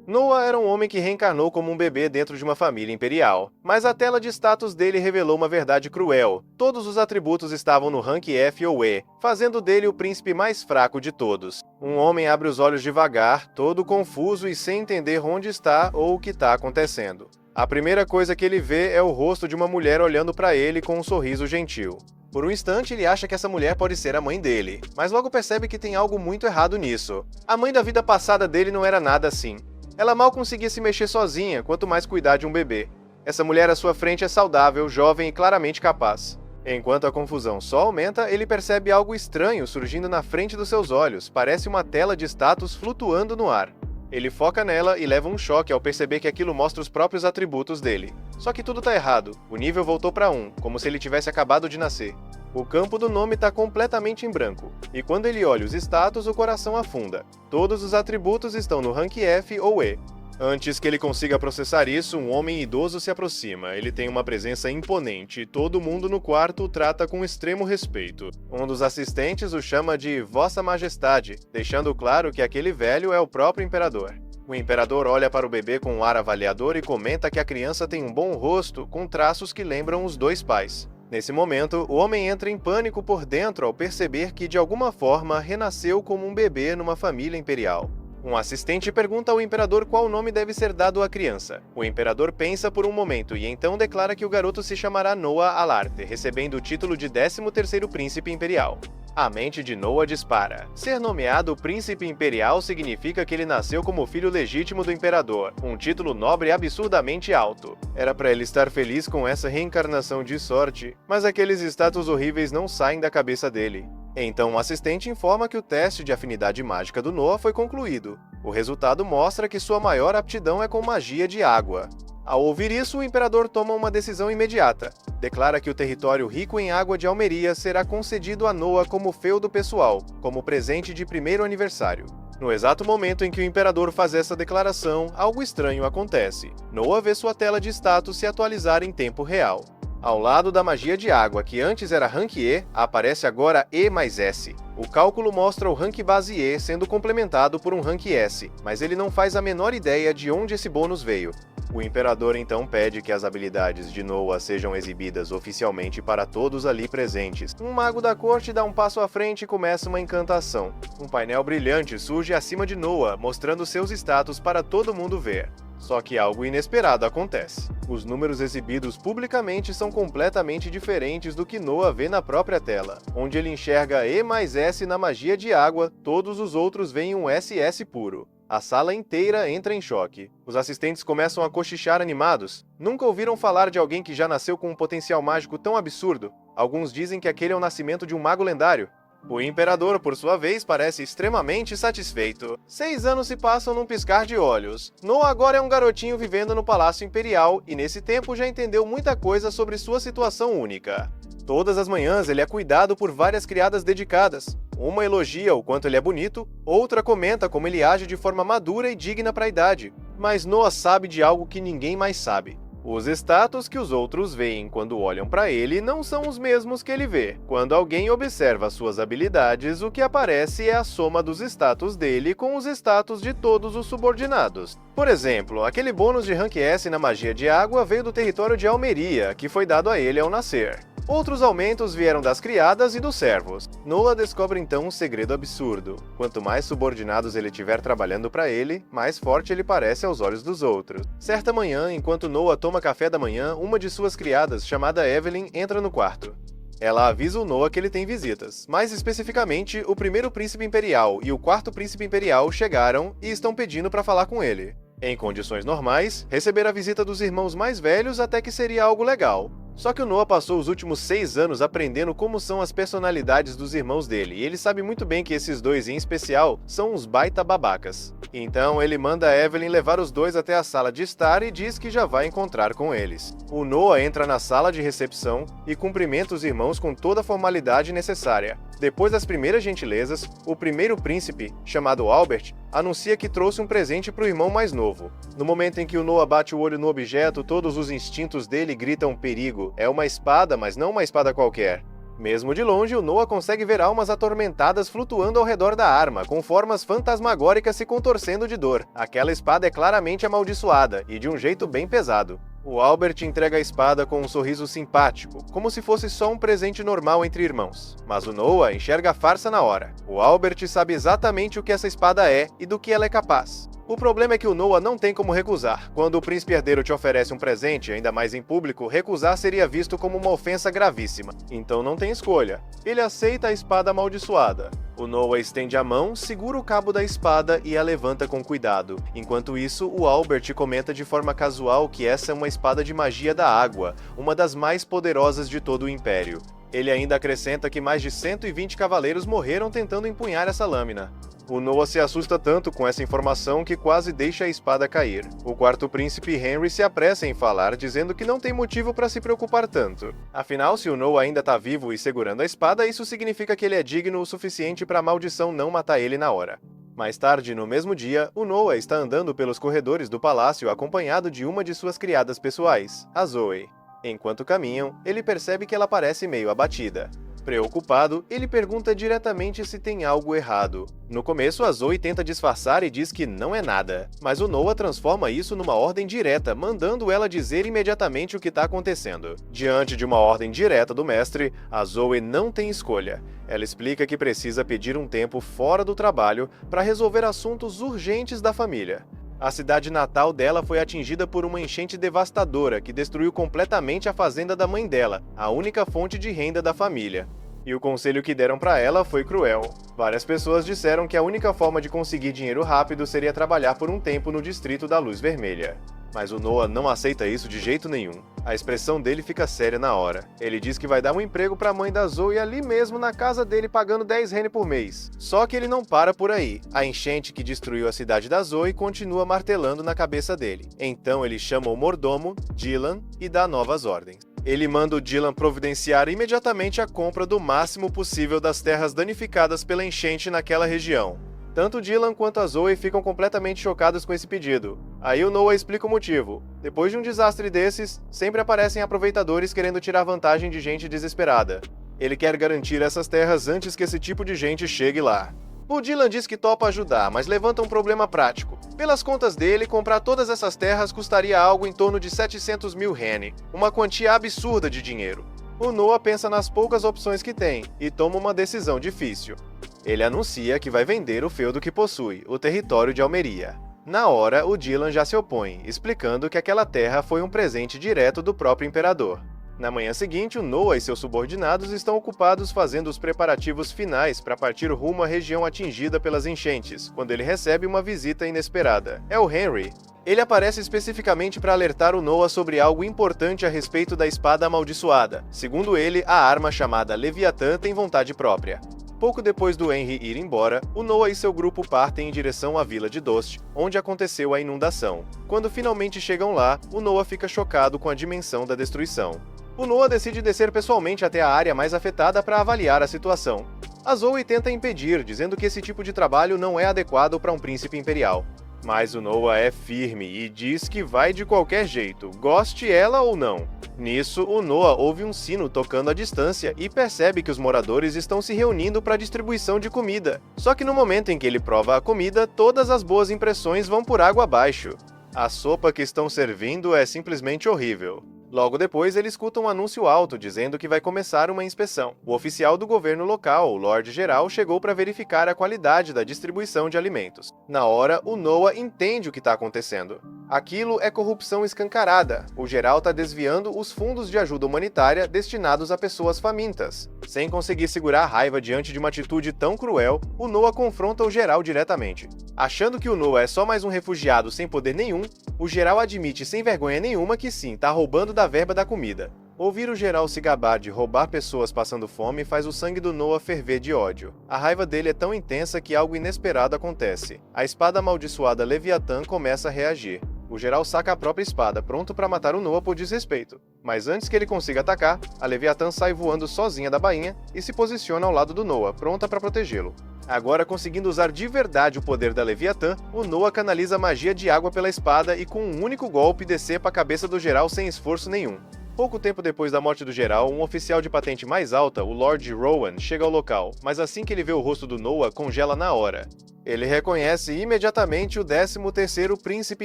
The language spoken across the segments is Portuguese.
Noah era um homem que reencarnou como um bebê dentro de uma família imperial, mas a tela de status dele revelou uma verdade cruel. Todos os atributos estavam no rank F ou E, fazendo dele o príncipe mais fraco de todos. Um homem abre os olhos devagar, todo confuso e sem entender onde está ou o que está acontecendo. A primeira coisa que ele vê é o rosto de uma mulher olhando para ele com um sorriso gentil. Por um instante, ele acha que essa mulher pode ser a mãe dele, mas logo percebe que tem algo muito errado nisso. A mãe da vida passada dele não era nada assim. Ela mal conseguia se mexer sozinha, quanto mais cuidar de um bebê. Essa mulher à sua frente é saudável, jovem e claramente capaz. Enquanto a confusão só aumenta, ele percebe algo estranho surgindo na frente dos seus olhos, parece uma tela de status flutuando no ar. Ele foca nela e leva um choque ao perceber que aquilo mostra os próprios atributos dele. Só que tudo tá errado, o nível voltou para 1, como se ele tivesse acabado de nascer. O campo do nome está completamente em branco, e quando ele olha os status, o coração afunda. Todos os atributos estão no rank F ou E. Antes que ele consiga processar isso, um homem idoso se aproxima. Ele tem uma presença imponente e todo mundo no quarto o trata com extremo respeito. Um dos assistentes o chama de Vossa Majestade, deixando claro que aquele velho é o próprio imperador. O imperador olha para o bebê com um ar avaliador e comenta que a criança tem um bom rosto, com traços que lembram os dois pais. Nesse momento, o homem entra em pânico por dentro ao perceber que, de alguma forma, renasceu como um bebê numa família imperial. Um assistente pergunta ao imperador qual nome deve ser dado à criança. O imperador pensa por um momento e então declara que o garoto se chamará Noah Alarte, recebendo o título de 13º príncipe imperial. A mente de Noah dispara. Ser nomeado príncipe imperial significa que ele nasceu como filho legítimo do imperador, um título nobre absurdamente alto. Era para ele estar feliz com essa reencarnação de sorte, mas aqueles status horríveis não saem da cabeça dele. Então o assistente informa que o teste de afinidade mágica do Noah foi concluído. O resultado mostra que sua maior aptidão é com magia de água. Ao ouvir isso, o imperador toma uma decisão imediata. Declara que o território rico em água de Almeria será concedido a Noah como feudo pessoal, como presente de primeiro aniversário. No exato momento em que o imperador faz essa declaração, algo estranho acontece. Noah vê sua tela de status se atualizar em tempo real. Ao lado da magia de água, que antes era rank E, aparece agora E mais S. O cálculo mostra o rank base E sendo complementado por um rank S, mas ele não faz a menor ideia de onde esse bônus veio. O imperador então pede que as habilidades de Noah sejam exibidas oficialmente para todos ali presentes. Um mago da corte dá um passo à frente e começa uma encantação. Um painel brilhante surge acima de Noah, mostrando seus status para todo mundo ver. Só que algo inesperado acontece. Os números exibidos publicamente são completamente diferentes do que Noah vê na própria tela. Onde ele enxerga E mais S na magia de água, todos os outros veem um SS puro. A sala inteira entra em choque. Os assistentes começam a cochichar animados. Nunca ouviram falar de alguém que já nasceu com um potencial mágico tão absurdo? Alguns dizem que aquele é o nascimento de um mago lendário. O imperador, por sua vez, parece extremamente satisfeito. 6 anos se passam num piscar de olhos. Noah agora é um garotinho vivendo no Palácio Imperial e nesse tempo já entendeu muita coisa sobre sua situação única. Todas as manhãs ele é cuidado por várias criadas dedicadas. Uma elogia o quanto ele é bonito, outra comenta como ele age de forma madura e digna para a idade. Mas Noah sabe de algo que ninguém mais sabe. Os status que os outros veem quando olham para ele não são os mesmos que ele vê. Quando alguém observa suas habilidades, o que aparece é a soma dos status dele com os status de todos os subordinados. Por exemplo, aquele bônus de rank S na magia de água veio do território de Almeria, que foi dado a ele ao nascer. Outros aumentos vieram das criadas e dos servos. Noah descobre então um segredo absurdo. Quanto mais subordinados ele tiver trabalhando para ele, mais forte ele parece aos olhos dos outros. Certa manhã, enquanto Noah toma café da manhã, uma de suas criadas, chamada Evelyn, entra no quarto. Ela avisa o Noah que ele tem visitas. Mais especificamente, o primeiro príncipe imperial e o quarto príncipe imperial chegaram e estão pedindo para falar com ele. Em condições normais, receber a visita dos irmãos mais velhos até que seria algo legal. Só que o Noah passou os últimos 6 anos aprendendo como são as personalidades dos irmãos dele, e ele sabe muito bem que esses dois em especial são uns baita babacas. Então ele manda a Evelyn levar os dois até a sala de estar e diz que já vai encontrar com eles. O Noah entra na sala de recepção e cumprimenta os irmãos com toda a formalidade necessária. Depois das primeiras gentilezas, o primeiro príncipe, chamado Albert, anuncia que trouxe um presente para o irmão mais novo. No momento em que o Noah bate o olho no objeto, todos os instintos dele gritam perigo. É uma espada, mas não uma espada qualquer. Mesmo de longe, o Noah consegue ver almas atormentadas flutuando ao redor da arma, com formas fantasmagóricas se contorcendo de dor. Aquela espada é claramente amaldiçoada, e de um jeito bem pesado. O Albert entrega a espada com um sorriso simpático, como se fosse só um presente normal entre irmãos. Mas o Noah enxerga a farsa na hora. O Albert sabe exatamente o que essa espada é e do que ela é capaz. O problema é que o Noah não tem como recusar. Quando o príncipe herdeiro te oferece um presente, ainda mais em público, recusar seria visto como uma ofensa gravíssima. Então não tem escolha. Ele aceita a espada amaldiçoada. O Noah estende a mão, segura o cabo da espada e a levanta com cuidado. Enquanto isso, o Albert comenta de forma casual que essa é uma espada de magia da água, uma das mais poderosas de todo o Império. Ele ainda acrescenta que mais de 120 cavaleiros morreram tentando empunhar essa lâmina. O Noah se assusta tanto com essa informação que quase deixa a espada cair. O quarto príncipe Henry se apressa em falar, dizendo que não tem motivo para se preocupar tanto. Afinal, se o Noah ainda está vivo e segurando a espada, isso significa que ele é digno o suficiente para a maldição não matar ele na hora. Mais tarde, no mesmo dia, o Noah está andando pelos corredores do palácio acompanhado de uma de suas criadas pessoais, a Zoe. Enquanto caminham, ele percebe que ela parece meio abatida. Preocupado, ele pergunta diretamente se tem algo errado. No começo, a Zoe tenta disfarçar e diz que não é nada, mas o Noah transforma isso numa ordem direta, mandando ela dizer imediatamente o que está acontecendo. Diante de uma ordem direta do mestre, a Zoe não tem escolha. Ela explica que precisa pedir um tempo fora do trabalho para resolver assuntos urgentes da família. A cidade natal dela foi atingida por uma enchente devastadora que destruiu completamente a fazenda da mãe dela, a única fonte de renda da família. E o conselho que deram para ela foi cruel. Várias pessoas disseram que a única forma de conseguir dinheiro rápido seria trabalhar por um tempo no distrito da Luz Vermelha. Mas o Noah não aceita isso de jeito nenhum. A expressão dele fica séria na hora. Ele diz que vai dar um emprego para a mãe da Zoe ali mesmo na casa dele pagando 10 rene por mês. Só que ele não para por aí. A enchente que destruiu a cidade da Zoe continua martelando na cabeça dele. Então ele chama o mordomo, Dylan, e dá novas ordens. Ele manda o Dylan providenciar imediatamente a compra do máximo possível das terras danificadas pela enchente naquela região. Tanto Dylan quanto a Zoe ficam completamente chocados com esse pedido. Aí o Noah explica o motivo. Depois de um desastre desses, sempre aparecem aproveitadores querendo tirar vantagem de gente desesperada. Ele quer garantir essas terras antes que esse tipo de gente chegue lá. O Dylan diz que topa ajudar, mas levanta um problema prático. Pelas contas dele, comprar todas essas terras custaria algo em torno de 700 mil rene, uma quantia absurda de dinheiro. O Noah pensa nas poucas opções que tem e toma uma decisão difícil. Ele anuncia que vai vender o feudo que possui, o território de Almeria. Na hora, o Dylan já se opõe, explicando que aquela terra foi um presente direto do próprio imperador. Na manhã seguinte, o Noah e seus subordinados estão ocupados fazendo os preparativos finais para partir rumo à região atingida pelas enchentes, quando ele recebe uma visita inesperada. É o Henry. Ele aparece especificamente para alertar o Noah sobre algo importante a respeito da espada amaldiçoada. Segundo ele, a arma chamada Leviatã tem vontade própria. Pouco depois do Henry ir embora, o Noah e seu grupo partem em direção à vila de Dost, onde aconteceu a inundação. Quando finalmente chegam lá, o Noah fica chocado com a dimensão da destruição. O Noah decide descer pessoalmente até a área mais afetada para avaliar a situação. A Zoe tenta impedir, dizendo que esse tipo de trabalho não é adequado para um príncipe imperial. Mas o Noah é firme e diz que vai de qualquer jeito, goste ela ou não. Nisso, o Noah ouve um sino tocando à distância e percebe que os moradores estão se reunindo para a distribuição de comida. Só que no momento em que ele prova a comida, todas as boas impressões vão por água abaixo. A sopa que estão servindo é simplesmente horrível. Logo depois, ele escuta um anúncio alto dizendo que vai começar uma inspeção. O oficial do governo local, o Lorde Geral, chegou para verificar a qualidade da distribuição de alimentos. Na hora, o Noah entende o que está acontecendo. Aquilo é corrupção escancarada. O Geral está desviando os fundos de ajuda humanitária destinados a pessoas famintas. Sem conseguir segurar a raiva diante de uma atitude tão cruel, o Noah confronta o Geral diretamente. Achando que o Noah é só mais um refugiado sem poder nenhum, o Geral admite sem vergonha nenhuma que sim, está roubando da verba da comida. Ouvir o Geral se gabar de roubar pessoas passando fome faz o sangue do Noah ferver de ódio. A raiva dele é tão intensa que algo inesperado acontece. A espada amaldiçoada Leviatã começa a reagir. O Geral saca a própria espada, pronto para matar o Noah por desrespeito. Mas antes que ele consiga atacar, a Leviatã sai voando sozinha da bainha e se posiciona ao lado do Noah, pronta para protegê-lo. Agora, conseguindo usar de verdade o poder da Leviatã, o Noah canaliza magia de água pela espada e com um único golpe decepa a cabeça do Geral sem esforço nenhum. Pouco tempo depois da morte do geral, um oficial de patente mais alta, o Lord Rowan, chega ao local, mas assim que ele vê o rosto do Noah, congela na hora. Ele reconhece imediatamente o 13º Príncipe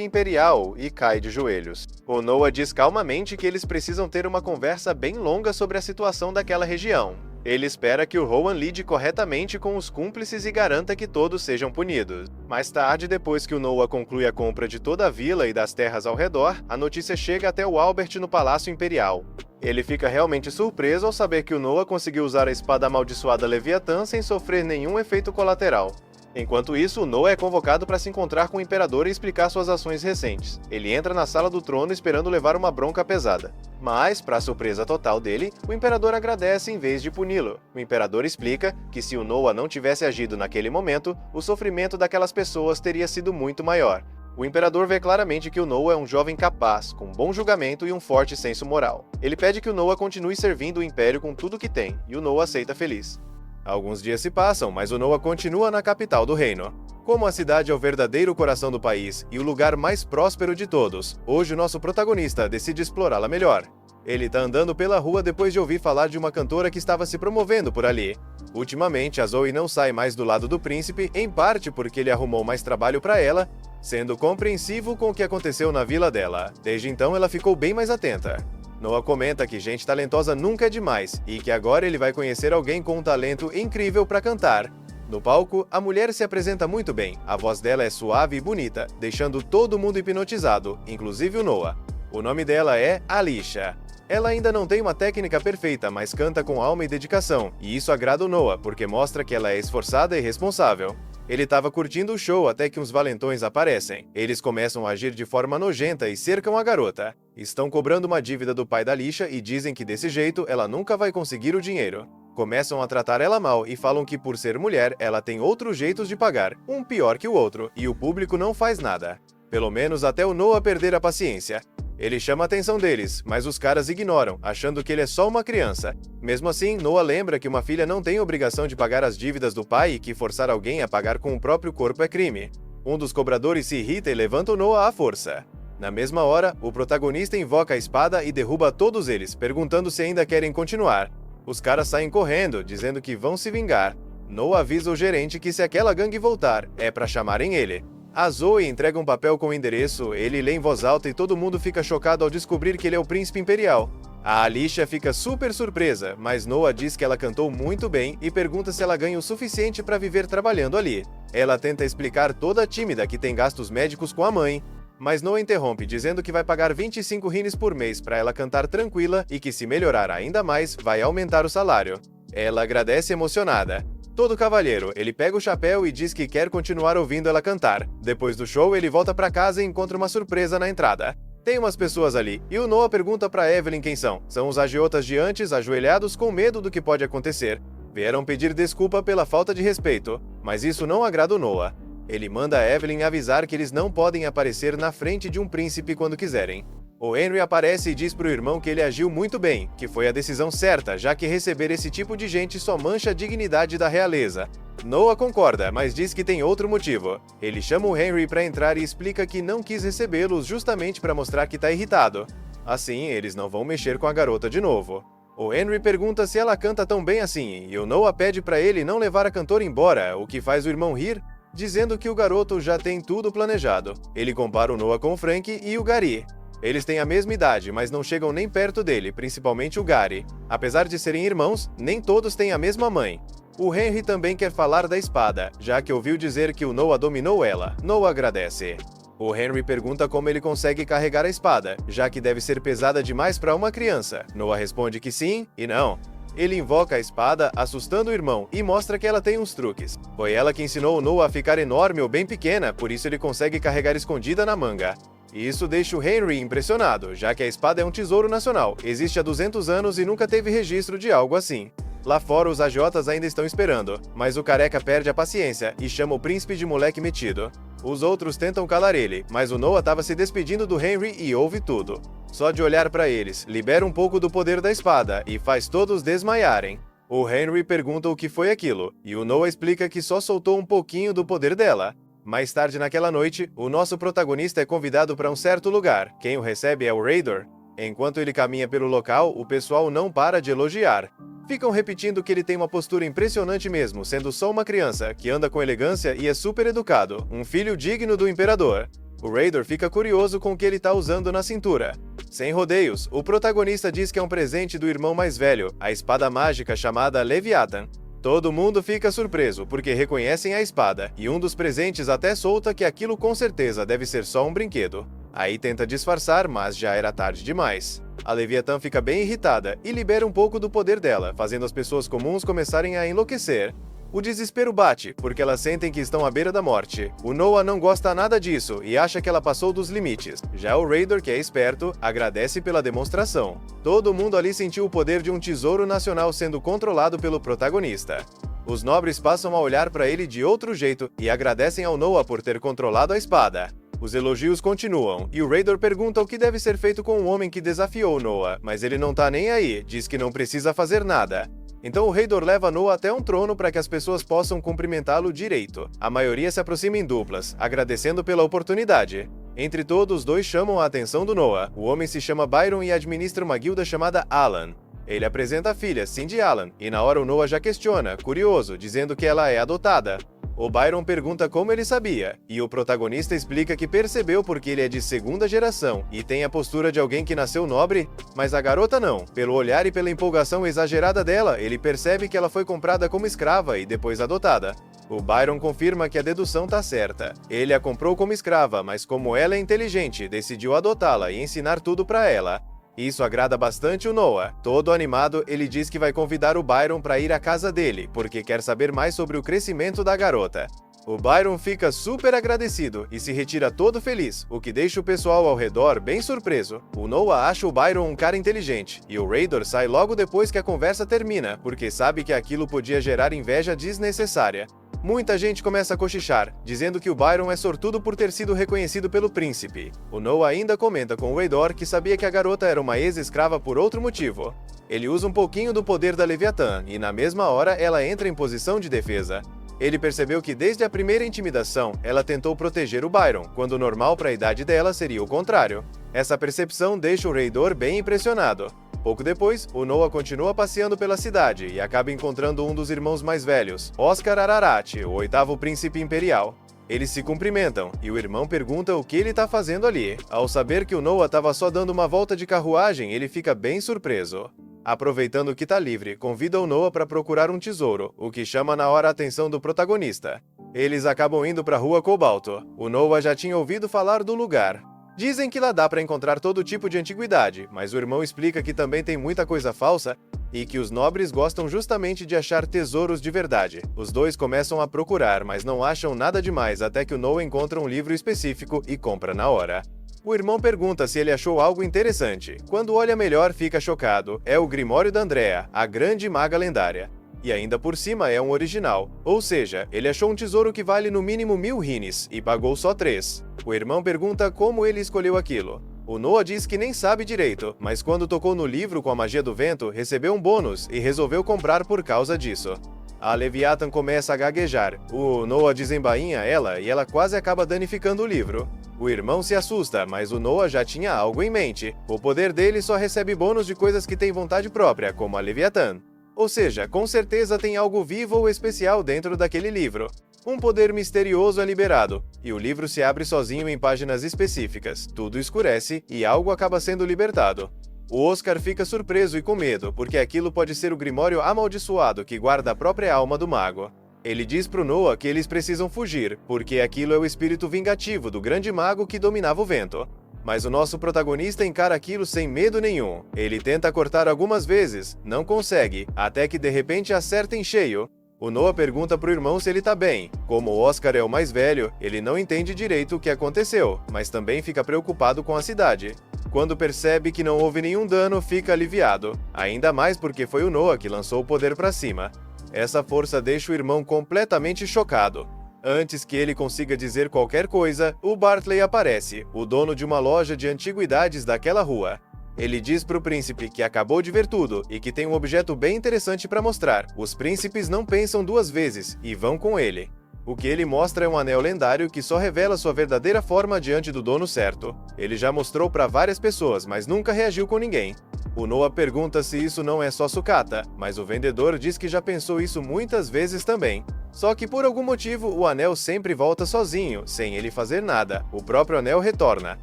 Imperial e cai de joelhos. O Noah diz calmamente que eles precisam ter uma conversa bem longa sobre a situação daquela região. Ele espera que o Rowan lide corretamente com os cúmplices e garanta que todos sejam punidos. Mais tarde, depois que o Noah conclui a compra de toda a vila e das terras ao redor, a notícia chega até o Albert no Palácio Imperial. Ele fica realmente surpreso ao saber que o Noah conseguiu usar a espada amaldiçoada Leviatã sem sofrer nenhum efeito colateral. Enquanto isso, Noah é convocado para se encontrar com o Imperador e explicar suas ações recentes. Ele entra na sala do trono esperando levar uma bronca pesada. Mas, para surpresa total dele, o Imperador agradece em vez de puni-lo. O Imperador explica que se o Noah não tivesse agido naquele momento, o sofrimento daquelas pessoas teria sido muito maior. O Imperador vê claramente que o Noah é um jovem capaz, com bom julgamento e um forte senso moral. Ele pede que o Noah continue servindo o Império com tudo que tem, e o Noah aceita feliz. Alguns dias se passam, mas o Noah continua na capital do reino. Como a cidade é o verdadeiro coração do país e o lugar mais próspero de todos, hoje o nosso protagonista decide explorá-la melhor. Ele tá andando pela rua depois de ouvir falar de uma cantora que estava se promovendo por ali. Ultimamente, a Zoe não sai mais do lado do príncipe, em parte porque ele arrumou mais trabalho para ela, sendo compreensivo com o que aconteceu na vila dela. Desde então, ela ficou bem mais atenta. Noah comenta que gente talentosa nunca é demais e que agora ele vai conhecer alguém com um talento incrível para cantar. No palco, a mulher se apresenta muito bem, a voz dela é suave e bonita, deixando todo mundo hipnotizado, inclusive o Noah. O nome dela é Alicia. Ela ainda não tem uma técnica perfeita, mas canta com alma e dedicação, e isso agrada o Noah, porque mostra que ela é esforçada e responsável. Ele estava curtindo o show até que uns valentões aparecem. Eles começam a agir de forma nojenta e cercam a garota. Estão cobrando uma dívida do pai da Alicia e dizem que desse jeito ela nunca vai conseguir o dinheiro. Começam a tratar ela mal e falam que por ser mulher, ela tem outros jeitos de pagar, um pior que o outro, e o público não faz nada. Pelo menos até o Noah perder a paciência. Ele chama a atenção deles, mas os caras ignoram, achando que ele é só uma criança. Mesmo assim, Noah lembra que uma filha não tem obrigação de pagar as dívidas do pai e que forçar alguém a pagar com o próprio corpo é crime. Um dos cobradores se irrita e levanta o Noah à força. Na mesma hora, o protagonista invoca a espada e derruba todos eles, perguntando se ainda querem continuar. Os caras saem correndo, dizendo que vão se vingar. Noah avisa o gerente que se aquela gangue voltar, é pra chamarem ele. A Zoe entrega um papel com o endereço, ele lê em voz alta e todo mundo fica chocado ao descobrir que ele é o príncipe imperial. A Alicia fica super surpresa, mas Noah diz que ela cantou muito bem e pergunta se ela ganha o suficiente para viver trabalhando ali. Ela tenta explicar toda tímida que tem gastos médicos com a mãe, mas Noah interrompe dizendo que vai pagar 25 rines por mês para ela cantar tranquila e que se melhorar ainda mais, vai aumentar o salário. Ela agradece emocionada. Todo cavalheiro, ele pega o chapéu e diz que quer continuar ouvindo ela cantar. Depois do show, ele volta para casa e encontra uma surpresa na entrada. Tem umas pessoas ali, e o Noah pergunta para Evelyn quem são. São os agiotas de antes, ajoelhados com medo do que pode acontecer. Vieram pedir desculpa pela falta de respeito, mas isso não agrada o Noah. Ele manda a Evelyn avisar que eles não podem aparecer na frente de um príncipe quando quiserem. O Henry aparece e diz pro irmão que ele agiu muito bem, que foi a decisão certa, já que receber esse tipo de gente só mancha a dignidade da realeza. Noah concorda, mas diz que tem outro motivo. Ele chama o Henry para entrar e explica que não quis recebê-los justamente para mostrar que tá irritado. Assim, eles não vão mexer com a garota de novo. O Henry pergunta se ela canta tão bem assim, e o Noah pede para ele não levar a cantora embora, o que faz o irmão rir, dizendo que o garoto já tem tudo planejado. Ele compara o Noah com o Frank e o Gary. Eles têm a mesma idade, mas não chegam nem perto dele, principalmente o Gary. Apesar de serem irmãos, nem todos têm a mesma mãe. O Henry também quer falar da espada, já que ouviu dizer que o Noah dominou ela. Noah agradece. O Henry pergunta como ele consegue carregar a espada, já que deve ser pesada demais para uma criança. Noah responde que sim e não. Ele invoca a espada, assustando o irmão, e mostra que ela tem uns truques. Foi ela que ensinou o Noah a ficar enorme ou bem pequena, por isso ele consegue carregar escondida na manga. Isso deixa o Henry impressionado, já que a espada é um tesouro nacional, existe há 200 anos e nunca teve registro de algo assim. Lá fora, os agiotas ainda estão esperando, mas o careca perde a paciência e chama o príncipe de moleque metido. Os outros tentam calar ele, mas o Noah estava se despedindo do Henry e ouve tudo. Só de olhar para eles, libera um pouco do poder da espada e faz todos desmaiarem. O Henry pergunta o que foi aquilo, e o Noah explica que só soltou um pouquinho do poder dela. Mais tarde naquela noite, o nosso protagonista é convidado para um certo lugar. Quem o recebe é o Raidor. Enquanto ele caminha pelo local, o pessoal não para de elogiar. Ficam repetindo que ele tem uma postura impressionante mesmo, sendo só uma criança, que anda com elegância e é super educado, um filho digno do imperador. O Raydor fica curioso com o que ele está usando na cintura. Sem rodeios, o protagonista diz que é um presente do irmão mais velho, a espada mágica chamada Leviathan. Todo mundo fica surpreso, porque reconhecem a espada, e um dos presentes até solta que aquilo com certeza deve ser só um brinquedo. Aí tenta disfarçar, mas já era tarde demais. A Leviathan fica bem irritada e libera um pouco do poder dela, fazendo as pessoas comuns começarem a enlouquecer. O desespero bate, porque elas sentem que estão à beira da morte. O Noah não gosta nada disso e acha que ela passou dos limites. Já o Raydor, que é esperto, agradece pela demonstração. Todo mundo ali sentiu o poder de um tesouro nacional sendo controlado pelo protagonista. Os nobres passam a olhar para ele de outro jeito e agradecem ao Noah por ter controlado a espada. Os elogios continuam, e o Raydor pergunta o que deve ser feito com o homem que desafiou Noah, mas ele não tá nem aí, diz que não precisa fazer nada. Então o Raydor leva Noah até um trono para que as pessoas possam cumprimentá-lo direito. A maioria se aproxima em duplas, agradecendo pela oportunidade. Entre todos, os dois chamam a atenção do Noah. O homem se chama Byron e administra uma guilda chamada Alan. Ele apresenta a filha, Cindy Alan, e na hora o Noah já questiona, curioso, dizendo que ela é adotada. O Byron pergunta como ele sabia, e o protagonista explica que percebeu porque ele é de segunda geração e tem a postura de alguém que nasceu nobre, mas a garota não. Pelo olhar e pela empolgação exagerada dela, ele percebe que ela foi comprada como escrava e depois adotada. O Byron confirma que a dedução tá certa. Ele a comprou como escrava, mas como ela é inteligente, decidiu adotá-la e ensinar tudo pra ela. Isso agrada bastante o Noah. Todo animado, ele diz que vai convidar o Byron para ir à casa dele, porque quer saber mais sobre o crescimento da garota. O Byron fica super agradecido e se retira todo feliz, o que deixa o pessoal ao redor bem surpreso. O Noah acha o Byron um cara inteligente, e o Raydor sai logo depois que a conversa termina, porque sabe que aquilo podia gerar inveja desnecessária. Muita gente começa a cochichar, dizendo que o Byron é sortudo por ter sido reconhecido pelo príncipe. O Noah ainda comenta com o Raydor que sabia que a garota era uma ex-escrava por outro motivo. Ele usa um pouquinho do poder da Leviathan, e na mesma hora ela entra em posição de defesa. Ele percebeu que desde a primeira intimidação, ela tentou proteger o Byron, quando o normal para a idade dela seria o contrário. Essa percepção deixa o Raydor bem impressionado. Pouco depois, o Noah continua passeando pela cidade e acaba encontrando um dos irmãos mais velhos, Oscar Ararat, o oitavo príncipe imperial. Eles se cumprimentam, e o irmão pergunta o que ele está fazendo ali. Ao saber que o Noah estava só dando uma volta de carruagem, ele fica bem surpreso. Aproveitando que está livre, convida o Noah para procurar um tesouro, o que chama na hora a atenção do protagonista. Eles acabam indo para a Rua Cobalto. O Noah já tinha ouvido falar do lugar. Dizem que lá dá para encontrar todo tipo de antiguidade, mas o irmão explica que também tem muita coisa falsa e que os nobres gostam justamente de achar tesouros de verdade. Os dois começam a procurar, mas não acham nada demais até que o Noah encontra um livro específico e compra na hora. O irmão pergunta se ele achou algo interessante. Quando olha melhor, fica chocado. É o Grimório da Andrea, a grande maga lendária. E ainda por cima é um original. Ou seja, ele achou um tesouro que vale no mínimo 1000 rines e pagou só 3. O irmão pergunta como ele escolheu aquilo. O Noah diz que nem sabe direito, mas quando tocou no livro com a magia do vento, recebeu um bônus e resolveu comprar por causa disso. A Leviathan começa a gaguejar. O Noah desembainha ela e ela quase acaba danificando o livro. O irmão se assusta, mas o Noah já tinha algo em mente. O poder dele só recebe bônus de coisas que têm vontade própria, como a Leviathan. Ou seja, com certeza tem algo vivo ou especial dentro daquele livro. Um poder misterioso é liberado, e o livro se abre sozinho em páginas específicas, tudo escurece e algo acaba sendo libertado. O Oscar fica surpreso e com medo, porque aquilo pode ser o Grimório amaldiçoado que guarda a própria alma do mago. Ele diz pro Noah que eles precisam fugir, porque aquilo é o espírito vingativo do grande mago que dominava o vento. Mas o nosso protagonista encara aquilo sem medo nenhum. Ele tenta cortar algumas vezes, não consegue, até que de repente acerta em cheio. O Noah pergunta pro irmão se ele tá bem. Como o Oscar é o mais velho, ele não entende direito o que aconteceu, mas também fica preocupado com a cidade. Quando percebe que não houve nenhum dano, fica aliviado. Ainda mais porque foi o Noah que lançou o poder pra cima. Essa força deixa o irmão completamente chocado. Antes que ele consiga dizer qualquer coisa, o Bartley aparece, o dono de uma loja de antiguidades daquela rua. Ele diz pro príncipe que acabou de ver tudo e que tem um objeto bem interessante para mostrar. Os príncipes não pensam duas vezes e vão com ele. O que ele mostra é um anel lendário que só revela sua verdadeira forma diante do dono certo. Ele já mostrou para várias pessoas, mas nunca reagiu com ninguém. O Noah pergunta se isso não é só sucata, mas o vendedor diz que já pensou isso muitas vezes também. Só que por algum motivo o anel sempre volta sozinho, sem ele fazer nada. O próprio anel retorna.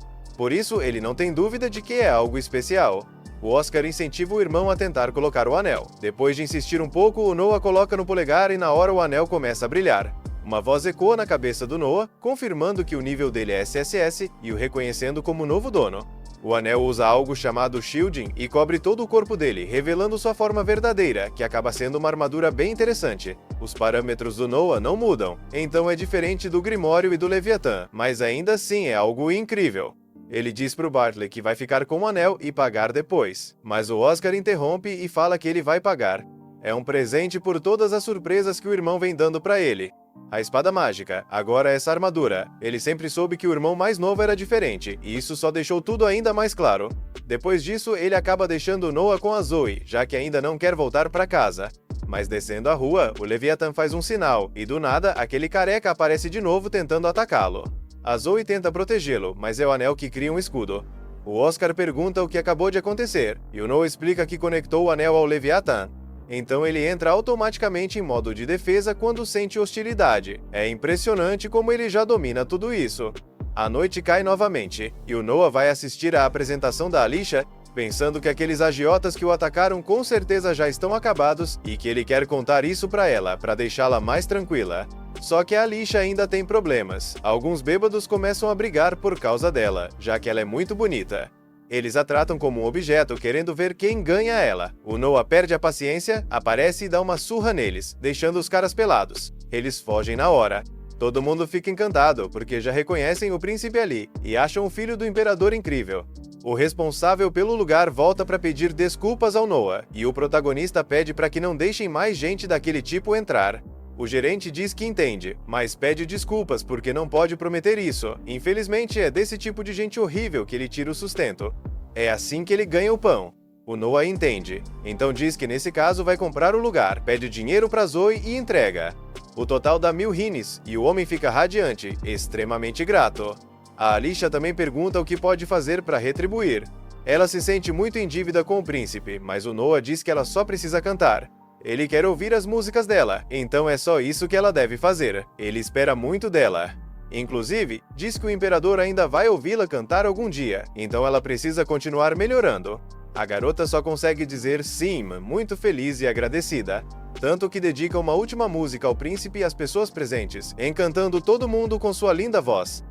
Por isso, ele não tem dúvida de que é algo especial. O Oscar incentiva o irmão a tentar colocar o anel. Depois de insistir um pouco, o Noah coloca no polegar e na hora o anel começa a brilhar. Uma voz ecoa na cabeça do Noah, confirmando que o nível dele é SSS e o reconhecendo como novo dono. O anel usa algo chamado shielding e cobre todo o corpo dele, revelando sua forma verdadeira, que acaba sendo uma armadura bem interessante. Os parâmetros do Noah não mudam, então é diferente do Grimório e do Leviatã, mas ainda assim é algo incrível. Ele diz pro Bartley que vai ficar com o anel e pagar depois, mas o Oscar interrompe e fala que ele vai pagar. É um presente por todas as surpresas que o irmão vem dando pra ele. A espada mágica, agora essa armadura. Ele sempre soube que o irmão mais novo era diferente, e isso só deixou tudo ainda mais claro. Depois disso, ele acaba deixando Noah com a Zoe, já que ainda não quer voltar pra casa. Mas descendo a rua, o Leviathan faz um sinal, e do nada, aquele careca aparece de novo tentando atacá-lo. A Zoe tenta protegê-lo, mas é o anel que cria um escudo. O Oscar pergunta o que acabou de acontecer, e o Noah explica que conectou o anel ao Leviathan. Então ele entra automaticamente em modo de defesa quando sente hostilidade. É impressionante como ele já domina tudo isso. A noite cai novamente, e o Noah vai assistir à apresentação da Alicia, pensando que aqueles agiotas que o atacaram com certeza já estão acabados e que ele quer contar isso pra ela, pra deixá-la mais tranquila. Só que a Alicia ainda tem problemas. Alguns bêbados começam a brigar por causa dela, já que ela é muito bonita. Eles a tratam como um objeto, querendo ver quem ganha ela. O Noah perde a paciência, aparece e dá uma surra neles, deixando os caras pelados. Eles fogem na hora. Todo mundo fica encantado, porque já reconhecem o príncipe ali, e acham o filho do imperador incrível. O responsável pelo lugar volta para pedir desculpas ao Noah, e o protagonista pede para que não deixem mais gente daquele tipo entrar. O gerente diz que entende, mas pede desculpas porque não pode prometer isso. Infelizmente, é desse tipo de gente horrível que ele tira o sustento. É assim que ele ganha o pão. O Noah entende, então diz que nesse caso vai comprar o lugar, pede dinheiro para Zoe e entrega. O total dá 1000 rines, e o homem fica radiante, extremamente grato. A Alicia também pergunta o que pode fazer para retribuir. Ela se sente muito em dívida com o príncipe, mas o Noah diz que ela só precisa cantar. Ele quer ouvir as músicas dela, então é só isso que ela deve fazer. Ele espera muito dela. Inclusive, diz que o imperador ainda vai ouvi-la cantar algum dia, então ela precisa continuar melhorando. A garota só consegue dizer sim, muito feliz e agradecida. Tanto que dedica uma última música ao príncipe e às pessoas presentes, encantando todo mundo com sua linda voz.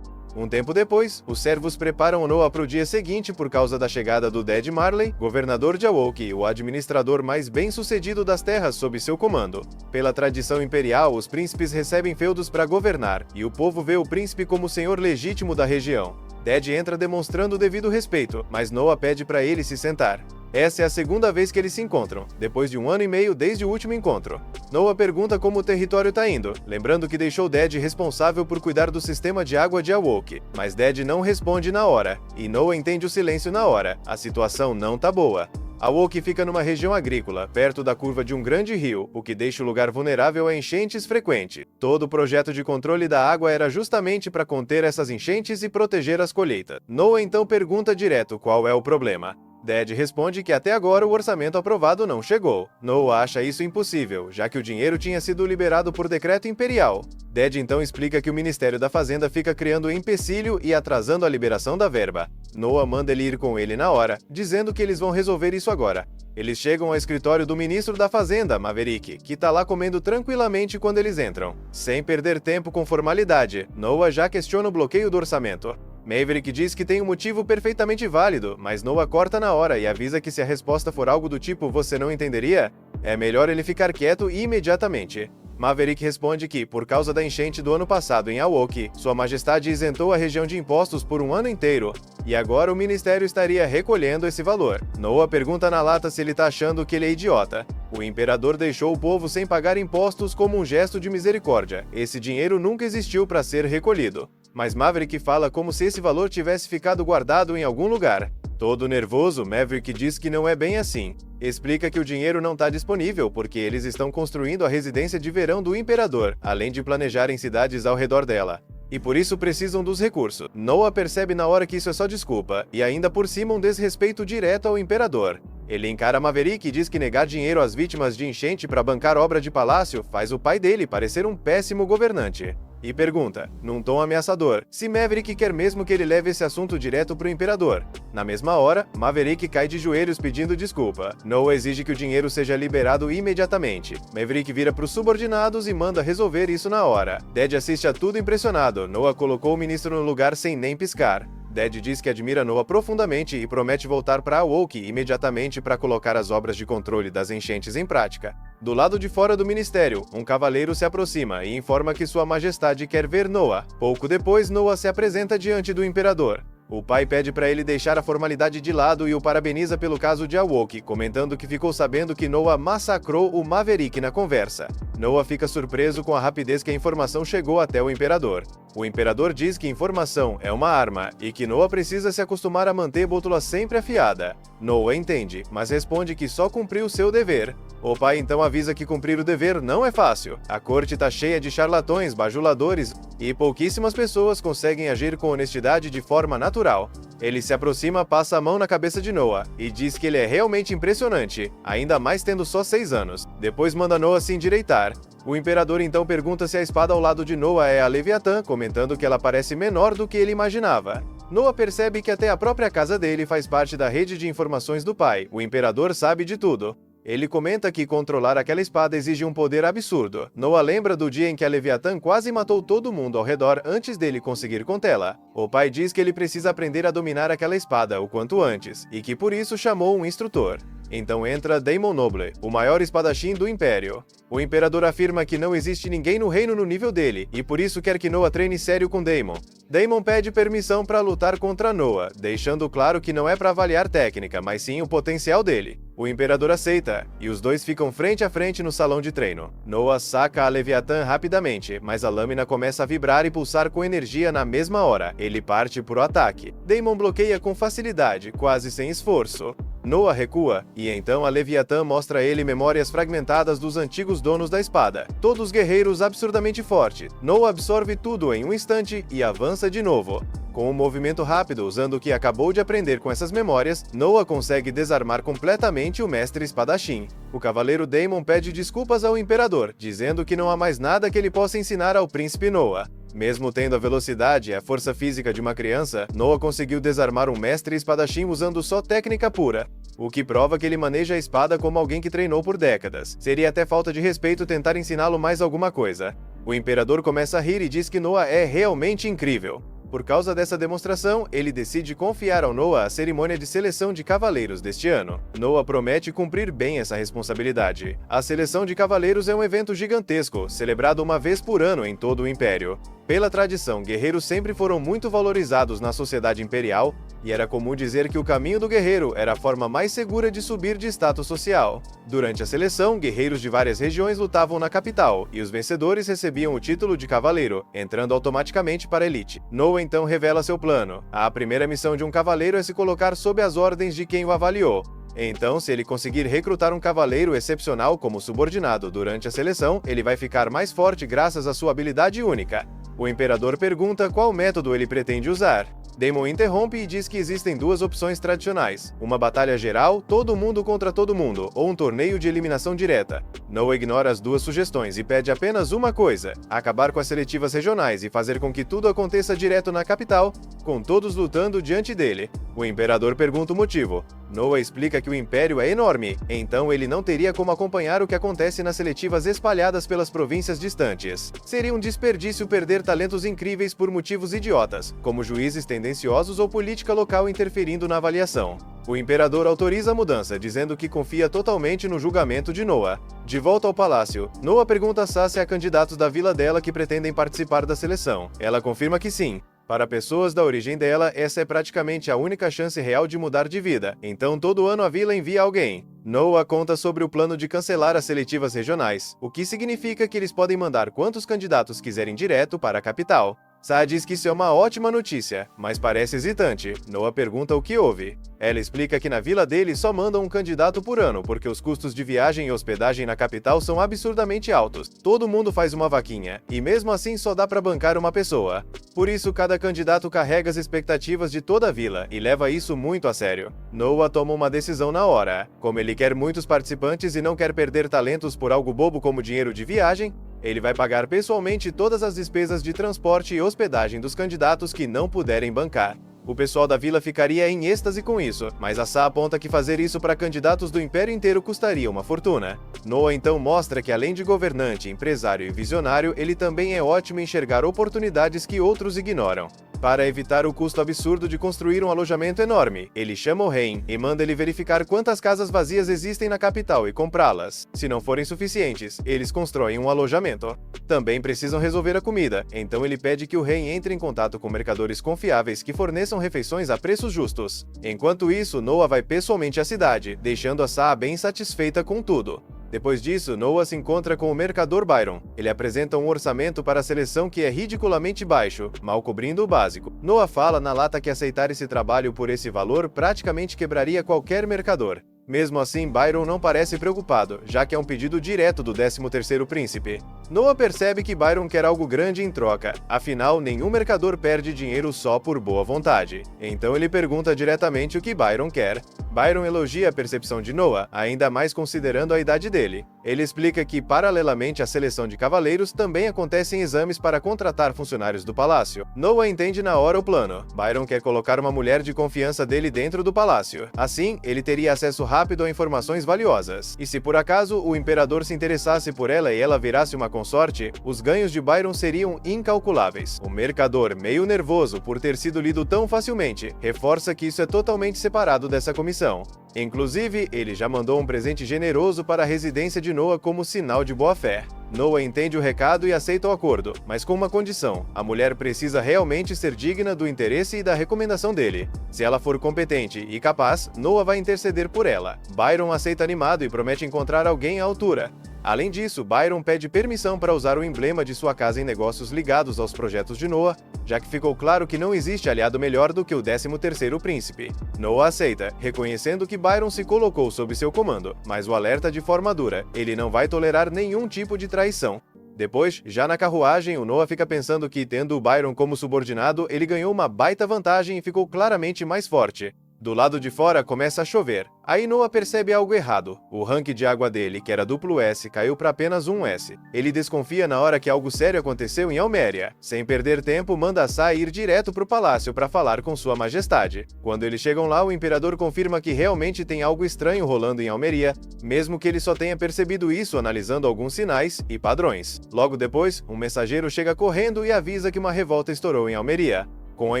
Um tempo depois, os servos preparam o Noah para o dia seguinte por causa da chegada do Dead Marley, governador de Awoke, o administrador mais bem-sucedido das terras sob seu comando. Pela tradição imperial, os príncipes recebem feudos para governar, e o povo vê o príncipe como o senhor legítimo da região. Dead entra demonstrando o devido respeito, mas Noah pede para ele se sentar. Essa é a segunda vez que eles se encontram, depois de 1 ano e meio desde o último encontro. Noah pergunta como o território tá indo, lembrando que deixou Dead responsável por cuidar do sistema de água de Awoke, mas Dead não responde na hora, e Noah entende o silêncio na hora. A situação não tá boa. Awoke fica numa região agrícola, perto da curva de um grande rio, o que deixa o lugar vulnerável a enchentes frequentes. Todo o projeto de controle da água era justamente para conter essas enchentes e proteger as colheitas. Noah então pergunta direto qual é o problema. Dead responde que até agora o orçamento aprovado não chegou. Noah acha isso impossível, já que o dinheiro tinha sido liberado por decreto imperial. Dead então explica que o Ministério da Fazenda fica criando empecilho e atrasando a liberação da verba. Noah manda ele ir com ele na hora, dizendo que eles vão resolver isso agora. Eles chegam ao escritório do ministro da Fazenda, Maverick, que tá lá comendo tranquilamente quando eles entram. Sem perder tempo com formalidade, Noah já questiona o bloqueio do orçamento. Maverick diz que tem um motivo perfeitamente válido, mas Noah corta na hora e avisa que se a resposta for algo do tipo "você não entenderia?", é melhor ele ficar quieto imediatamente. Maverick responde que, por causa da enchente do ano passado em Awoke, Sua Majestade isentou a região de impostos por 1 ano inteiro, e agora o Ministério estaria recolhendo esse valor. Noah pergunta na lata se ele tá achando que ele é idiota. O imperador deixou o povo sem pagar impostos como um gesto de misericórdia. Esse dinheiro nunca existiu para ser recolhido. Mas Maverick fala como se esse valor tivesse ficado guardado em algum lugar. Todo nervoso, Maverick diz que não é bem assim. Explica que o dinheiro não está disponível porque eles estão construindo a residência de verão do Imperador, além de planejarem cidades ao redor dela. E por isso precisam dos recursos. Noah percebe na hora que isso é só desculpa, e ainda por cima um desrespeito direto ao Imperador. Ele encara Maverick e diz que negar dinheiro às vítimas de enchente para bancar obra de palácio faz o pai dele parecer um péssimo governante. E pergunta, num tom ameaçador, se Maverick quer mesmo que ele leve esse assunto direto pro Imperador. Na mesma hora, Maverick cai de joelhos pedindo desculpa. Noah exige que o dinheiro seja liberado imediatamente. Maverick vira pros subordinados e manda resolver isso na hora. Dad assiste a tudo impressionado. Noah colocou o ministro no lugar sem nem piscar. Dad diz que admira Noah profundamente e promete voltar para Awoke imediatamente para colocar as obras de controle das enchentes em prática. Do lado de fora do ministério, um cavaleiro se aproxima e informa que Sua Majestade quer ver Noah. Pouco depois, Noah se apresenta diante do Imperador. O pai pede para ele deixar a formalidade de lado e o parabeniza pelo caso de Awoke, comentando que ficou sabendo que Noah massacrou o Maverick na conversa. Noah fica surpreso com a rapidez que a informação chegou até o Imperador. O Imperador diz que informação é uma arma e que Noah precisa se acostumar a manter a bússola sempre afiada. Noah entende, mas responde que só cumpriu seu dever. O pai então avisa que cumprir o dever não é fácil. A corte está cheia de charlatões, bajuladores e pouquíssimas pessoas conseguem agir com honestidade de forma natural. Ele se aproxima, passa a mão na cabeça de Noah e diz que ele é realmente impressionante, ainda mais tendo só 6 anos. Depois manda Noah se endireitar. O Imperador então pergunta se a espada ao lado de Noah é a Leviatã, comentando que ela parece menor do que ele imaginava. Noah percebe que até a própria casa dele faz parte da rede de informações do pai. O Imperador sabe de tudo. Ele comenta que controlar aquela espada exige um poder absurdo. Noah lembra do dia em que a Leviatã quase matou todo mundo ao redor antes dele conseguir contê-la. O pai diz que ele precisa aprender a dominar aquela espada o quanto antes, e que por isso chamou um instrutor. Então entra Daemon Noble, o maior espadachim do Império. O Imperador afirma que não existe ninguém no reino no nível dele, e por isso quer que Noah treine sério com Daemon. Daemon pede permissão para lutar contra Noah, deixando claro que não é para avaliar técnica, mas sim o potencial dele. O Imperador aceita, e os dois ficam frente a frente no salão de treino. Noah saca a Leviatã rapidamente, mas a lâmina começa a vibrar e pulsar com energia na mesma hora. Ele parte pro ataque. Daemon bloqueia com facilidade, quase sem esforço. Noah recua, e então a Leviatã mostra a ele memórias fragmentadas dos antigos donos da espada. Todos guerreiros absurdamente fortes. Noah absorve tudo em um instante e avança de novo. Com um movimento rápido, usando o que acabou de aprender com essas memórias, Noah consegue desarmar completamente o mestre espadachim. O cavaleiro Daemon pede desculpas ao Imperador, dizendo que não há mais nada que ele possa ensinar ao príncipe Noah. Mesmo tendo a velocidade e a força física de uma criança, Noah conseguiu desarmar um mestre espadachim usando só técnica pura, o que prova que ele maneja a espada como alguém que treinou por décadas. Seria até falta de respeito tentar ensiná-lo mais alguma coisa. O Imperador começa a rir e diz que Noah é realmente incrível. Por causa dessa demonstração, ele decide confiar ao Noah a cerimônia de seleção de cavaleiros deste ano. Noah promete cumprir bem essa responsabilidade. A seleção de cavaleiros é um evento gigantesco, celebrado uma vez por ano em todo o Império. Pela tradição, guerreiros sempre foram muito valorizados na sociedade imperial, e era comum dizer que o caminho do guerreiro era a forma mais segura de subir de status social. Durante a seleção, guerreiros de várias regiões lutavam na capital, e os vencedores recebiam o título de cavaleiro, entrando automaticamente para a elite. Noah então revela seu plano. A primeira missão de um cavaleiro é se colocar sob as ordens de quem o avaliou. Então, se ele conseguir recrutar um cavaleiro excepcional como subordinado durante a seleção, ele vai ficar mais forte graças à sua habilidade única. O Imperador pergunta qual método ele pretende usar. Daemon interrompe e diz que existem duas opções tradicionais: uma batalha geral, todo mundo contra todo mundo, ou um torneio de eliminação direta. Noah ignora as duas sugestões e pede apenas uma coisa: acabar com as seletivas regionais e fazer com que tudo aconteça direto na capital, com todos lutando diante dele. O Imperador pergunta o motivo. Noah explica que o Império é enorme, então ele não teria como acompanhar o que acontece nas seletivas espalhadas pelas províncias distantes. Seria um desperdício perder talentos incríveis por motivos idiotas, como juízes tendenciosos ou política local interferindo na avaliação. O Imperador autoriza a mudança, dizendo que confia totalmente no julgamento de Noah. De volta ao palácio, Noah pergunta a Sá se há candidatos da vila dela que pretendem participar da seleção. Ela confirma que sim. Para pessoas da origem dela, essa é praticamente a única chance real de mudar de vida, então todo ano a vila envia alguém. Noah conta sobre o plano de cancelar as seletivas regionais, o que significa que eles podem mandar quantos candidatos quiserem direto para a capital. Sa diz que isso é uma ótima notícia, mas parece hesitante. Noah pergunta o que houve. Ela explica que na vila dele só mandam um candidato por ano, porque os custos de viagem e hospedagem na capital são absurdamente altos. Todo mundo faz uma vaquinha, e mesmo assim só dá pra bancar uma pessoa. Por isso, cada candidato carrega as expectativas de toda a vila, e leva isso muito a sério. Noah toma uma decisão na hora. Como ele quer muitos participantes e não quer perder talentos por algo bobo como dinheiro de viagem, ele vai pagar pessoalmente todas as despesas de transporte e hospedagem dos candidatos que não puderem bancar. O pessoal da vila ficaria em êxtase com isso, mas a Sa aponta que fazer isso para candidatos do império inteiro custaria uma fortuna. Noah então mostra que além de governante, empresário e visionário, ele também é ótimo em enxergar oportunidades que outros ignoram. Para evitar o custo absurdo de construir um alojamento enorme, ele chama o Hein e manda ele verificar quantas casas vazias existem na capital e comprá-las. Se não forem suficientes, eles constroem um alojamento. Também precisam resolver a comida, então ele pede que o Hein entre em contato com mercadores confiáveis que forneçam refeições a preços justos. Enquanto isso, Noah vai pessoalmente à cidade, deixando a Sa bem satisfeita com tudo. Depois disso, Noah se encontra com o mercador Byron. Ele apresenta um orçamento para a seleção que é ridiculamente baixo, mal cobrindo o básico. Noah fala na lata que aceitar esse trabalho por esse valor praticamente quebraria qualquer mercador. Mesmo assim, Byron não parece preocupado, já que é um pedido direto do 13º príncipe. Noah percebe que Byron quer algo grande em troca, afinal, nenhum mercador perde dinheiro só por boa vontade. Então ele pergunta diretamente o que Byron quer. Byron elogia a percepção de Noah, ainda mais considerando a idade dele. Ele explica que, paralelamente à seleção de cavaleiros, também acontecem exames para contratar funcionários do palácio. Noah entende na hora o plano. Byron quer colocar uma mulher de confiança dele dentro do palácio. Assim, ele teria acesso rápido a informações valiosas. E se por acaso o imperador se interessasse por ela e ela virasse uma consorte, os ganhos de Byron seriam incalculáveis. O mercador, meio nervoso por ter sido lido tão facilmente, reforça que isso é totalmente separado dessa comissão. Inclusive, ele já mandou um presente generoso para a residência de Noah como sinal de boa-fé. Noah entende o recado e aceita o acordo, mas com uma condição: a mulher precisa realmente ser digna do interesse e da recomendação dele. Se ela for competente e capaz, Noah vai interceder por ela. Byron aceita animado e promete encontrar alguém à altura. Além disso, Byron pede permissão para usar o emblema de sua casa em negócios ligados aos projetos de Noah, já que ficou claro que não existe aliado melhor do que o 13º príncipe. Noah aceita, reconhecendo que Byron se colocou sob seu comando, mas o alerta de forma dura: ele não vai tolerar nenhum tipo de traição. Depois, já na carruagem, o Noah fica pensando que, tendo o Byron como subordinado, ele ganhou uma baita vantagem e ficou claramente mais forte. Do lado de fora começa a chover. Aí Noah percebe algo errado. O rank de água dele, que era duplo S, caiu para apenas um S. Ele desconfia na hora que algo sério aconteceu em Alméria. Sem perder tempo, manda Sa ir direto para o palácio para falar com sua majestade. Quando eles chegam lá, o imperador confirma que realmente tem algo estranho rolando em Almeria, mesmo que ele só tenha percebido isso analisando alguns sinais e padrões. Logo depois, um mensageiro chega correndo e avisa que uma revolta estourou em Almeria. Com a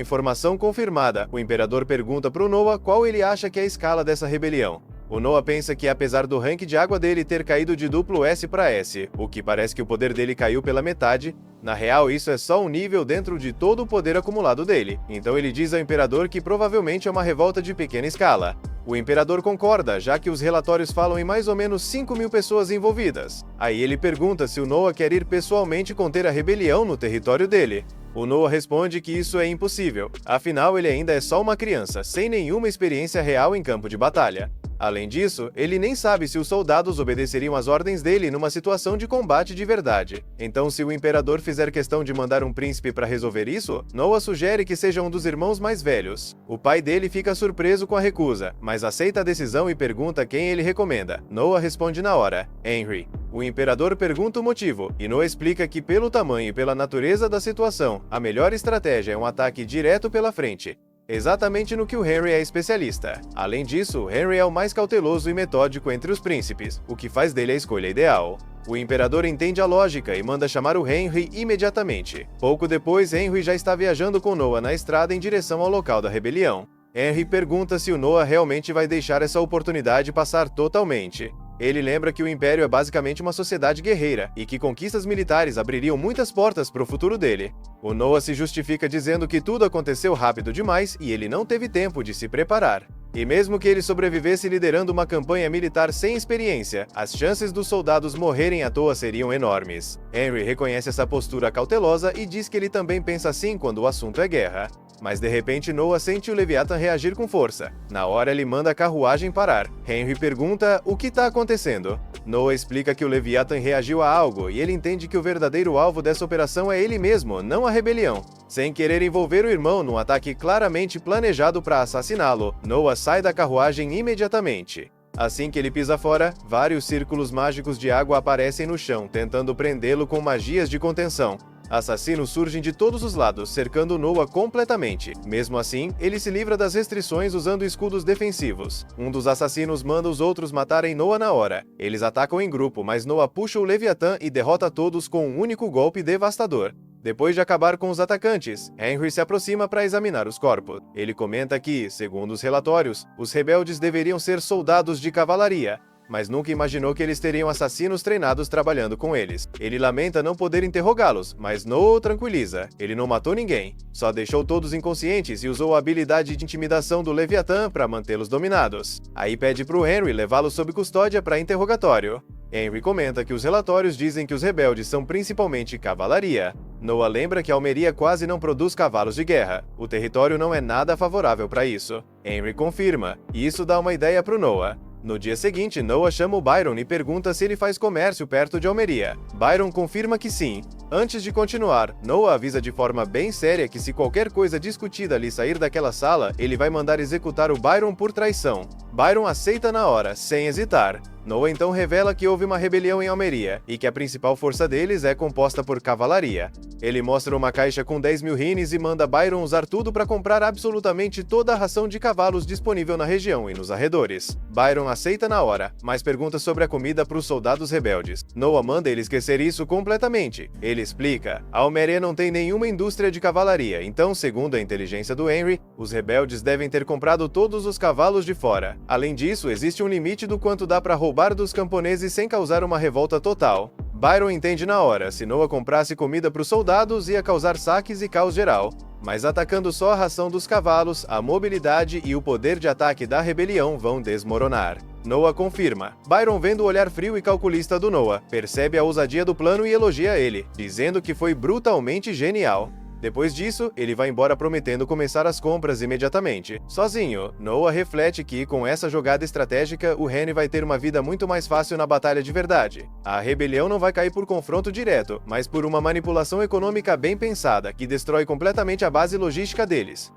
informação confirmada, o imperador pergunta para o Noah qual ele acha que é a escala dessa rebelião. O Noah pensa que, apesar do rank de água dele ter caído de duplo S para S, o que parece que o poder dele caiu pela metade, na real isso é só um nível dentro de todo o poder acumulado dele. Então ele diz ao imperador que provavelmente é uma revolta de pequena escala. O imperador concorda, já que os relatórios falam em mais ou menos 5.000 pessoas envolvidas. Aí ele pergunta se o Noah quer ir pessoalmente conter a rebelião no território dele. O Noah responde que isso é impossível, afinal ele ainda é só uma criança, sem nenhuma experiência real em campo de batalha. Além disso, ele nem sabe se os soldados obedeceriam às ordens dele numa situação de combate de verdade. Então, se o imperador fizer questão de mandar um príncipe para resolver isso, Noah sugere que seja um dos irmãos mais velhos. O pai dele fica surpreso com a recusa, mas aceita a decisão e pergunta quem ele recomenda. Noah responde na hora: Henry. O imperador pergunta o motivo, e Noah explica que, pelo tamanho e pela natureza da situação, a melhor estratégia é um ataque direto pela frente. Exatamente no que o Henry é especialista. Além disso, Henry é o mais cauteloso e metódico entre os príncipes, o que faz dele a escolha ideal. O imperador entende a lógica e manda chamar o Henry imediatamente. Pouco depois, Henry já está viajando com Noah na estrada em direção ao local da rebelião. Henry pergunta se o Noah realmente vai deixar essa oportunidade passar totalmente. Ele lembra que o Império é basicamente uma sociedade guerreira e que conquistas militares abririam muitas portas para o futuro dele. O Noah se justifica dizendo que tudo aconteceu rápido demais e ele não teve tempo de se preparar. E mesmo que ele sobrevivesse liderando uma campanha militar sem experiência, as chances dos soldados morrerem à toa seriam enormes. Henry reconhece essa postura cautelosa e diz que ele também pensa assim quando o assunto é guerra. Mas de repente Noah sente o Leviathan reagir com força. Na hora ele manda a carruagem parar. Henry pergunta o que está acontecendo. Noah explica que o Leviathan reagiu a algo e ele entende que o verdadeiro alvo dessa operação é ele mesmo, não a rebelião. Sem querer envolver o irmão num ataque claramente planejado para assassiná-lo, Noah sai da carruagem imediatamente. Assim que ele pisa fora, vários círculos mágicos de água aparecem no chão, tentando prendê-lo com magias de contenção. Assassinos surgem de todos os lados, cercando Noah completamente. Mesmo assim, ele se livra das restrições usando escudos defensivos. Um dos assassinos manda os outros matarem Noah na hora. Eles atacam em grupo, mas Noah puxa o Leviatã e derrota todos com um único golpe devastador. Depois de acabar com os atacantes, Henry se aproxima para examinar os corpos. Ele comenta que, segundo os relatórios, os rebeldes deveriam ser soldados de cavalaria, mas nunca imaginou que eles teriam assassinos treinados trabalhando com eles. Ele lamenta não poder interrogá-los, mas Noah o tranquiliza. Ele não matou ninguém, só deixou todos inconscientes e usou a habilidade de intimidação do Leviatã para mantê-los dominados. Aí pede para o Henry levá-los sob custódia para interrogatório. Henry comenta que os relatórios dizem que os rebeldes são principalmente cavalaria. Noah lembra que Almeria quase não produz cavalos de guerra. O território não é nada favorável para isso. Henry confirma, e isso dá uma ideia para o Noah. No dia seguinte, Noah chama o Byron e pergunta se ele faz comércio perto de Almeria. Byron confirma que sim. Antes de continuar, Noah avisa de forma bem séria que se qualquer coisa discutida ali sair daquela sala, ele vai mandar executar o Byron por traição. Byron aceita na hora, sem hesitar. Noah então revela que houve uma rebelião em Almeria e que a principal força deles é composta por cavalaria. Ele mostra uma caixa com 10.000 rines e manda Byron usar tudo para comprar absolutamente toda a ração de cavalos disponível na região e nos arredores. Byron aceita na hora, mas pergunta sobre a comida para os soldados rebeldes. Noah manda ele esquecer isso completamente. Ele explica: a Almeria não tem nenhuma indústria de cavalaria, então, segundo a inteligência do Henry, os rebeldes devem ter comprado todos os cavalos de fora. Além disso, existe um limite do quanto dá para roubar dos camponeses sem causar uma revolta total. Byron entende na hora, se Noah comprasse comida para os soldados ia causar saques e caos geral. Mas atacando só a ração dos cavalos, a mobilidade e o poder de ataque da rebelião vão desmoronar. Noah confirma. Byron, vendo o olhar frio e calculista do Noah, percebe a ousadia do plano e elogia ele, dizendo que foi brutalmente genial. Depois disso, ele vai embora prometendo começar as compras imediatamente. Sozinho, Noah reflete que, com essa jogada estratégica, o Henry vai ter uma vida muito mais fácil na batalha de verdade. A rebelião não vai cair por confronto direto, mas por uma manipulação econômica bem pensada, que destrói completamente a base logística deles.